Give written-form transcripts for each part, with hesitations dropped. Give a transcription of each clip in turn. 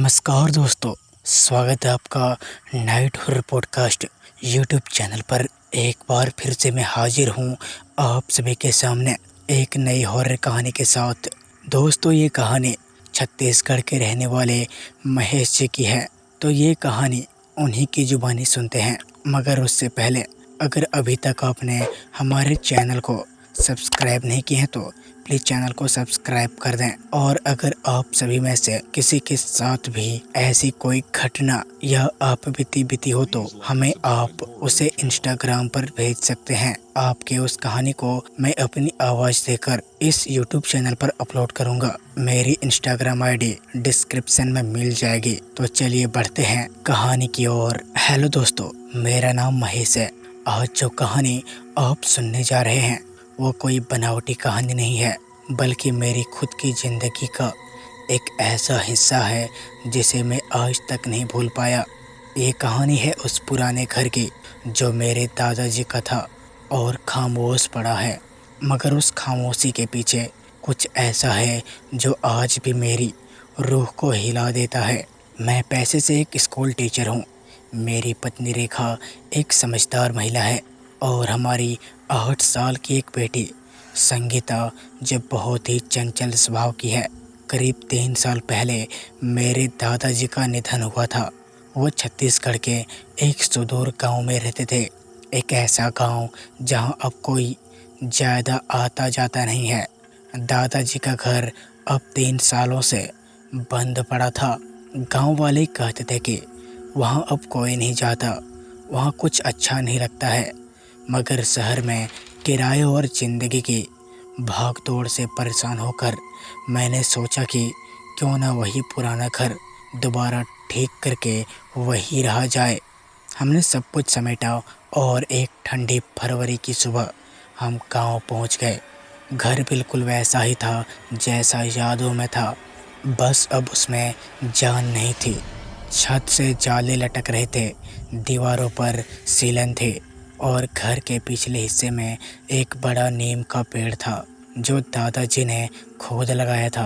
नमस्कार दोस्तों, स्वागत है आपका night horror podcast YouTube channel पर। एक बार फिर से मैं हाजिर हूँ आप सभी के सामने एक नई हॉरर कहानी के साथ। दोस्तों, ये कहानी छत्तीसगढ़ के रहने वाले महेश जी की है। तो ये कहानी उन्हीं की जुबानी सुनते हैं, मगर उससे पहले अगर अभी तक आपने हमारे चैनल को सब्सक्राइब नहीं किए हैं तो प्लीज़ चैनल को सब्सक्राइब कर दें। और अगर आप सभी में से किसी के साथ भी ऐसी कोई घटना या आप बीती हो तो हमें आप उसे इंस्टाग्राम पर भेज सकते हैं। आपके उस कहानी को मैं अपनी आवाज़ देकर इस यूट्यूब चैनल पर अपलोड करूंगा। मेरी इंस्टाग्राम आईडी डिस्क्रिप्शन में मिल जाएगी। तो चलिए बढ़ते हैं कहानी की ओर। हेलो दोस्तों, मेरा नाम महेश है। आज जो कहानी आप सुनने जा रहे हैं वो कोई बनावटी कहानी नहीं है, बल्कि मेरी खुद की ज़िंदगी का एक ऐसा हिस्सा है जिसे मैं आज तक नहीं भूल पाया। ये कहानी है उस पुराने घर की जो मेरे दादाजी का था और खामोश पड़ा है, मगर उस खामोशी के पीछे कुछ ऐसा है जो आज भी मेरी रूह को हिला देता है। मैं पैसे से एक स्कूल टीचर हूँ। मेरी पत्नी रेखा एक समझदार महिला है और हमारी 8 साल की एक बेटी संगीता जो बहुत ही चंचल स्वभाव की है। करीब 3 साल पहले मेरे दादाजी का निधन हुआ था। वो छत्तीसगढ़ के एक सुदूर गांव में रहते थे। एक ऐसा गांव जहां अब कोई ज़्यादा आता जाता नहीं है। दादाजी का घर अब 3 सालों से बंद पड़ा था। गांव वाले कहते थे कि वहां अब कोई नहीं जाता, वहां कुछ अच्छा नहीं लगता है। मगर शहर में किराए और ज़िंदगी की भागदौड़ से परेशान होकर मैंने सोचा कि क्यों ना वही पुराना घर दोबारा ठीक करके वही रहा जाए। हमने सब कुछ समेटा और एक ठंडी फरवरी की सुबह हम गांव पहुंच गए। घर बिल्कुल वैसा ही था जैसा यादों में था, बस अब उसमें जान नहीं थी। छत से जाले लटक रहे थे, दीवारों पर सीलन थे और घर के पिछले हिस्से में एक बड़ा नीम का पेड़ था जो दादाजी ने खुद लगाया था।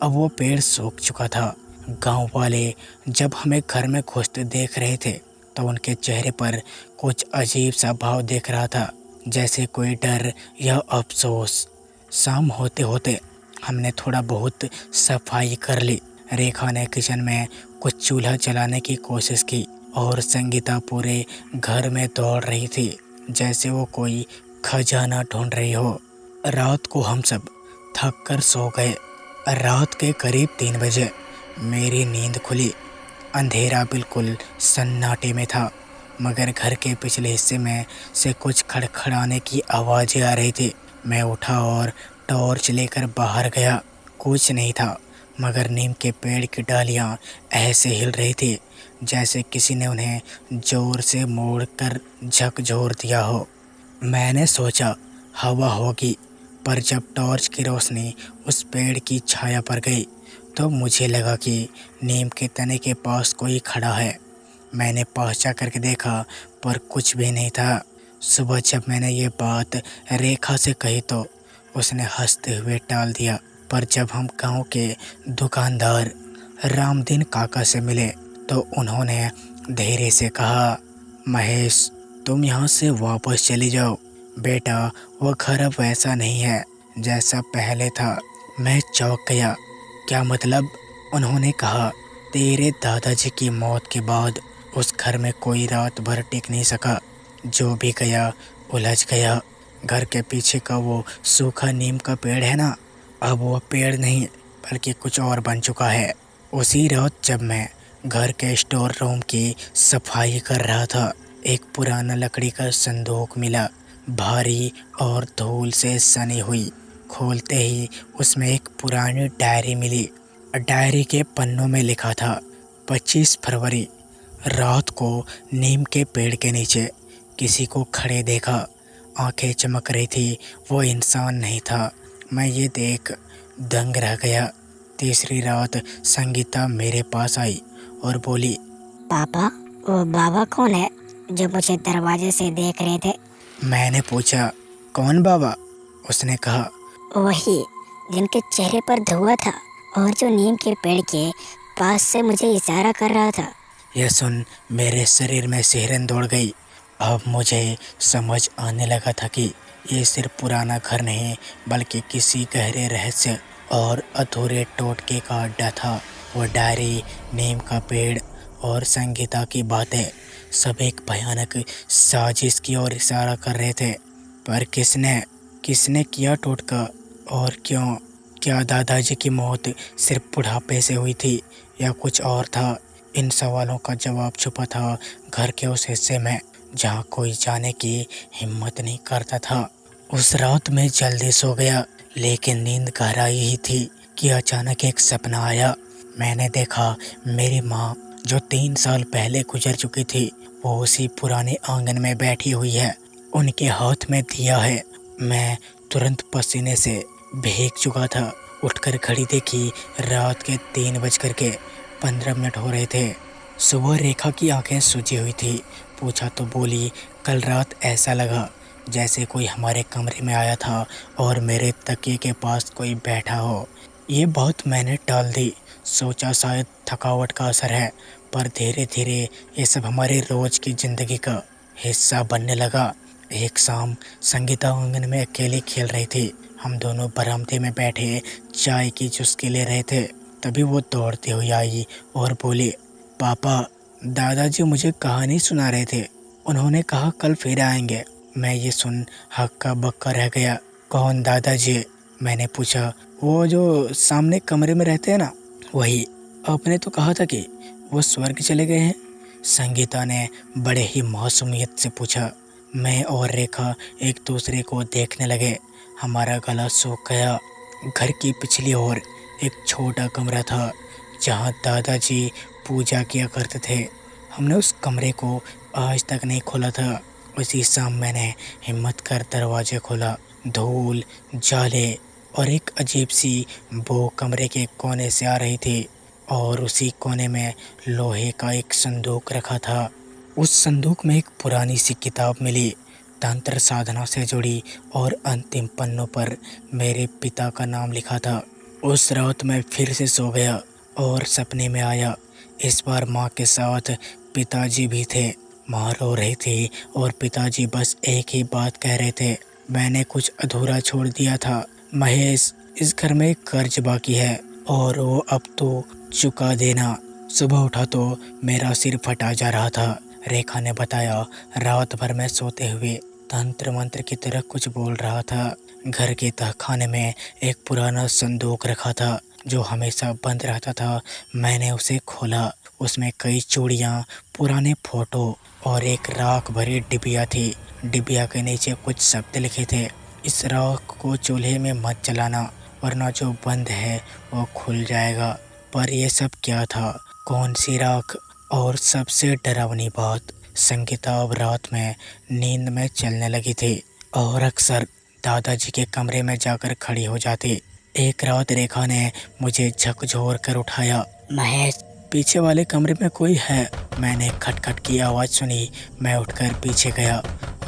अब वो पेड़ सूख चुका था। गांव वाले जब हमें घर में घुसते देख रहे थे तो उनके चेहरे पर कुछ अजीब सा भाव दिख रहा था, जैसे कोई डर या अफसोस। शाम होते होते हमने थोड़ा बहुत सफाई कर ली। रेखा ने किचन में कुछ चूल्हा जलाने की कोशिश की और संगीता पूरे घर में दौड़ रही थी जैसे वो कोई खजाना ढूंढ रही हो। रात को हम सब थक कर सो गए। रात के करीब 3 बजे मेरी नींद खुली। अंधेरा बिल्कुल सन्नाटे में था, मगर घर के पिछले हिस्से में से कुछ खड़खड़ाने की आवाज़ें आ रही थी। मैं उठा और टॉर्च लेकर बाहर गया। कुछ नहीं था, मगर नीम के पेड़ की डालियाँ ऐसे हिल रही थी जैसे किसी ने उन्हें जोर से मोड़कर झकझोर दिया हो। मैंने सोचा हवा होगी, पर जब टॉर्च की रोशनी उस पेड़ की छाया पर गई तो मुझे लगा कि नीम के तने के पास कोई खड़ा है। मैंने पास जा करके देखा, पर कुछ भी नहीं था। सुबह जब मैंने ये बात रेखा से कही तो उसने हंसते हुए टाल दिया। पर जब हम गांव के दुकानदार रामदीन काका से मिले तो उन्होंने धीरे से कहा, महेश, तुम यहाँ से वापस चले जाओ बेटा, वो घर अब वैसा नहीं है जैसा पहले था। मैं चौंक गया। क्या मतलब? उन्होंने कहा, तेरे दादाजी की मौत के बाद उस घर में कोई रात भर टिक नहीं सका। जो भी गया उलझ गया। घर के पीछे का वो सूखा नीम का पेड़ है ना, अब वो पेड़ नहीं बल्कि कुछ और बन चुका है। उसी रात जब मैं घर के स्टोर रूम की सफाई कर रहा था, एक पुराना लकड़ी का संदूक मिला, भारी और धूल से सनी हुई। खोलते ही उसमें एक पुरानी डायरी मिली। डायरी के पन्नों में लिखा था 25 फरवरी। रात को नीम के पेड़ के नीचे किसी को खड़े देखा। आंखें चमक रही थी। वो इंसान नहीं था। मैं ये देख दंग रह गया। तीसरी रात संगीता मेरे पास आई और बोली, पापा, वो बाबा कौन है जो मुझे दरवाजे से देख रहे थे? मैंने पूछा, कौन बाबा? उसने कहा, वही जिनके चेहरे पर धुआं था और जो नीम के पेड़ के पास से मुझे इशारा कर रहा था। यह सुन मेरे शरीर में सिहरन दौड़ गई। अब मुझे समझ आने लगा था कि ये सिर्फ पुराना घर नहीं बल्कि किसी गहरे रहस्य और अधूरे टोटके का अड्डा था। वो डायरी, नीम का पेड़ और संगीता की बातें सब एक भयानक साजिश की ओर इशारा कर रहे थे। पर किसने किसने किया टोटका और क्यों? क्या दादाजी की मौत सिर्फ बुढ़ापे से हुई थी या कुछ और था? इन सवालों का जवाब छुपा था घर के उस हिस्से में जहाँ कोई जाने की हिम्मत नहीं करता था। उस रात में जल्दी सो गया, लेकिन नींद गहराई ही थी कि अचानक एक सपना आया। मैंने देखा मेरी माँ जो 3 साल पहले गुजर चुकी थी वो उसी पुराने आंगन में बैठी हुई है। उनके हाथ में दिया है। मैं तुरंत पसीने से भीग चुका था। उठकर घड़ी देखी, रात के 3:15 हो रहे थे। सुबह रेखा की आंखें सूजी हुई थी। पूछा तो बोली, कल रात ऐसा लगा जैसे कोई हमारे कमरे में आया था और मेरे तकिए के पास कोई बैठा हो। ये बात मैंने टाल दी। सोचा शायद थकावट का असर है, पर धीरे धीरे ये सब हमारे रोज की जिंदगी का हिस्सा बनने लगा। एक शाम संगीता आंगन में अकेली खेल रही थी। हम दोनों बरामदे में बैठे चाय की चुस्की ले रहे थे। तभी वो दौड़ती हुई आई और बोली, पापा, दादाजी मुझे कहानी सुना रहे थे। उन्होंने कहा कल फिर आएंगे। मैं ये सुन हक्का बक्का रह गया। कौन दादाजी? मैंने पूछा। वो जो सामने कमरे में रहते हैं ना, वही। आपने तो कहा था कि वो स्वर्ग चले गए हैं। संगीता ने बड़े ही मासूमियत से पूछा। मैं और रेखा एक दूसरे को देखने लगे। हमारा गला सूख गया। घर की पिछली ओर एक छोटा कमरा था जहाँ दादाजी पूजा किया करते थे। हमने उस कमरे को आज तक नहीं खोला था। उसी शाम मैंने हिम्मत कर दरवाजे खोला। धूल, जाले और एक अजीब सी बू कमरे के कोने से आ रही थी और उसी कोने में लोहे का एक संदूक रखा था। उस संदूक में एक पुरानी सी किताब मिली, तंत्र साधना से जुड़ी, और अंतिम पन्नों पर मेरे पिता का नाम लिखा था। उस रात मैं फिर से सो गया और सपने में आया। इस बार माँ के साथ पिताजी भी थे। माँ रो रही थी और पिताजी बस एक ही बात कह रहे थे, मैंने कुछ अधूरा छोड़ दिया था महेश। इस घर में कर्ज बाकी है और वो अब तो चुका देना। सुबह उठा तो मेरा सिर फटा जा रहा था। रेखा ने बताया, रात भर मैं सोते हुए तंत्र मंत्र की तरह कुछ बोल रहा था। घर के तहखाने में एक पुराना संदूक रखा था जो हमेशा बंद रहता था। मैंने उसे खोला। उसमें कई चूड़ियाँ, पुराने फोटो और एक राख भरी डिबिया थी। डिबिया के नीचे कुछ शब्द लिखे थे, इस राख को चूल्हे में मत जलाना वरना जो बंद है वो खुल जाएगा। पर यह सब क्या था? कौन सी राख? और सबसे डरावनी बात, संगीता अब रात में नींद में चलने लगी थी और अक्सर दादाजी के कमरे में जाकर खड़ी हो जाती। एक रात रेखा ने मुझे झकझोर कर उठाया। महेश, पीछे वाले कमरे में कोई है। मैंने खटखट की आवाज़ सुनी। मैं उठकर पीछे गया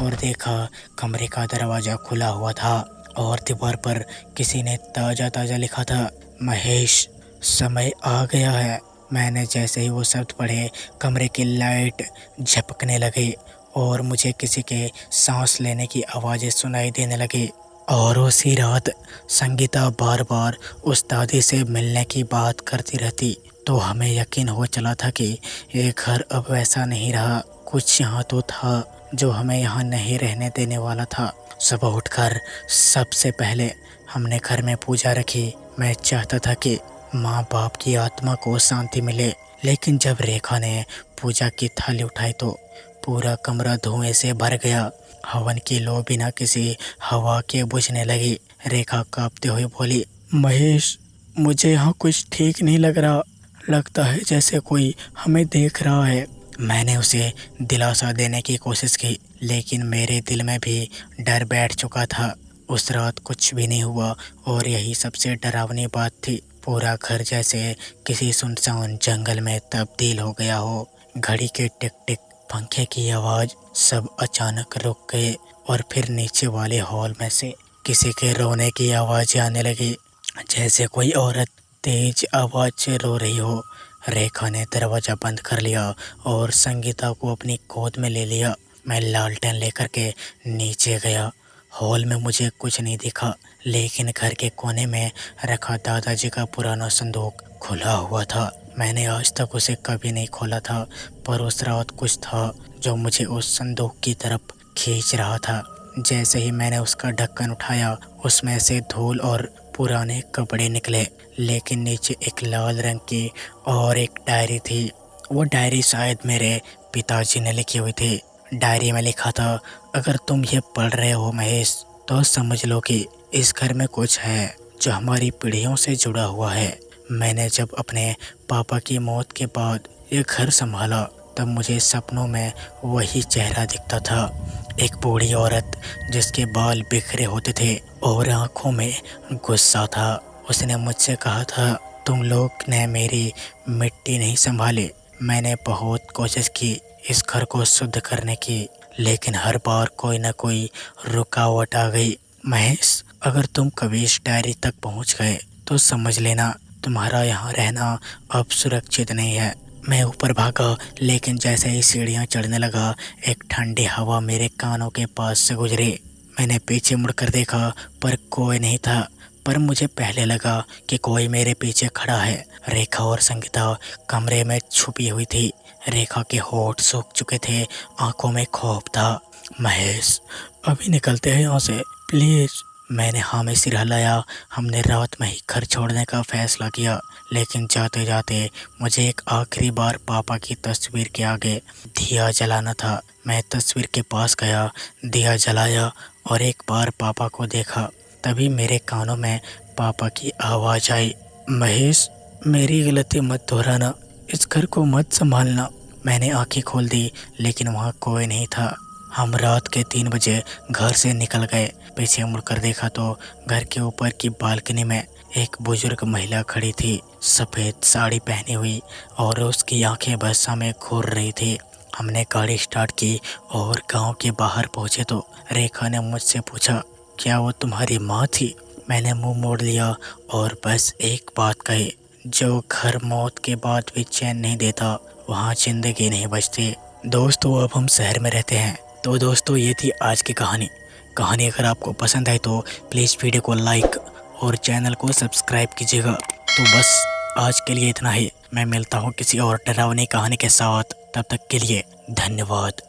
और देखा कमरे का दरवाज़ा खुला हुआ था और दीवार पर किसी ने ताज़ा ताज़ा लिखा था, महेश, समय आ गया है। मैंने जैसे ही वो शब्द पढ़े, कमरे की लाइट झपकने लगी और मुझे किसी के सांस लेने की आवाज़ें सुनाई देने लगी। और उसी रात संगीता बार बार उस दादी से मिलने की बात करती रहती। तो हमें यकीन हो चला था कि ये घर अब वैसा नहीं रहा। कुछ यहाँ तो था जो हमें यहाँ नहीं रहने देने वाला था। सुबह उठकर सबसे पहले हमने घर में पूजा रखी। मैं चाहता था कि माँ बाप की आत्मा को शांति मिले, लेकिन जब रेखा ने पूजा की थाली उठाई तो पूरा कमरा धुएं से भर गया। हवन की लो बिना किसी हवा के बुझने लगी। रेखा कांपते हुए बोली, महेश, मुझे यहाँ कुछ ठीक नहीं लग रहा। लगता है जैसे कोई हमें देख रहा है। मैंने उसे दिलासा देने की कोशिश की, लेकिन मेरे दिल में भी डर बैठ चुका था। उस रात कुछ भी नहीं हुआ और यही सबसे डरावनी बात थी। पूरा घर जैसे किसी सुनसान जंगल में तब्दील हो गया हो। घड़ी के टिक टिक, पंखे की आवाज़ सब अचानक रुक गए और फिर नीचे वाले हॉल में से किसी के रोने की आवाज़ आने लगी, जैसे कोई औरत तेज आवाज़ से रो रही हो। रेखा ने दरवाज़ा बंद कर लिया और संगीता को अपनी गोद में ले लिया। मैं लालटेन लेकर के नीचे गया। हॉल में मुझे कुछ नहीं दिखा, लेकिन घर के कोने में रखा दादाजी का पुराना संदूक खुला हुआ था। मैंने आज तक उसे कभी नहीं खोला था, पर उस रात कुछ था जो मुझे उस संदूक की तरफ खींच रहा था। जैसे ही मैंने उसका ढक्कन उठाया, उसमें से धूल और पुराने कपड़े निकले, लेकिन नीचे एक लाल रंग की और एक डायरी थी। वो डायरी शायद मेरे पिताजी ने लिखी हुई थी। डायरी में लिखा था, अगर तुम ये पढ़ रहे हो महेश, तो समझ लो कि इस घर में कुछ है जो हमारी पीढ़ियों से जुड़ा हुआ है। मैंने जब अपने पापा की मौत के बाद ये घर संभाला, तब मुझे सपनों में वही चेहरा दिखता था। एक बूढ़ी औरत जिसके बाल बिखरे होते थे और आंखों में गुस्सा था। उसने मुझसे कहा था, तुम लोग ने मेरी मिट्टी नहीं संभाली। मैंने बहुत कोशिश की इस घर को शुद्ध करने की, लेकिन हर बार कोई ना कोई रुकावट आ गई। महेश, अगर तुम कभी इस डायरी तक पहुंच गए तो समझ लेना तुम्हारा यहाँ रहना अब सुरक्षित नहीं है। मैं ऊपर भागा, लेकिन जैसे ही सीढ़ियाँ चढ़ने लगा, एक ठंडी हवा मेरे कानों के पास से गुजरी। मैंने पीछे मुड़कर देखा, पर कोई नहीं था। पर मुझे पहले लगा कि कोई मेरे पीछे खड़ा है। रेखा और संगीता कमरे में छुपी हुई थी। रेखा के होठ सूख चुके थे, आंखों में खौफ था। महेश, अभी निकलते हैं यहाँ से प्लीज़। मैंने हाँ में सिर हिलाया। हमने रात में ही घर छोड़ने का फैसला किया, लेकिन जाते जाते मुझे एक आखिरी बार पापा की तस्वीर के आगे दिया जलाना था। मैं तस्वीर के पास गया, दिया जलाया और एक बार पापा को देखा। तभी मेरे कानों में पापा की आवाज़ आई, महेश, मेरी गलती मत दोहराना, इस घर को मत संभालना। मैंने आंखें खोल दी, लेकिन वहाँ कोई नहीं था। हम रात के 3 बजे घर से निकल गए। पीछे मुड़कर देखा तो घर के ऊपर की बालकनी में एक बुजुर्ग महिला खड़ी थी, सफ़ेद साड़ी पहनी हुई, और उसकी आंखें बस हमें घूर रही थी। हमने गाड़ी स्टार्ट की और गांव के बाहर पहुंचे तो रेखा ने मुझसे पूछा, क्या वो तुम्हारी माँ थी? मैंने मुंह मोड़ लिया और बस एक बात कही, जो घर मौत के बाद भी चैन नहीं देता, वहाँ जिंदगी नहीं बचती। दोस्तों, अब हम शहर में रहते हैं। तो दोस्तों, ये थी आज की कहानी। अगर आपको पसंद आई तो प्लीज़ वीडियो को लाइक और चैनल को सब्सक्राइब कीजिएगा। तो बस आज के लिए इतना ही। मैं मिलता हूँ किसी और डरावनी कहानी के साथ। तब तक के लिए धन्यवाद।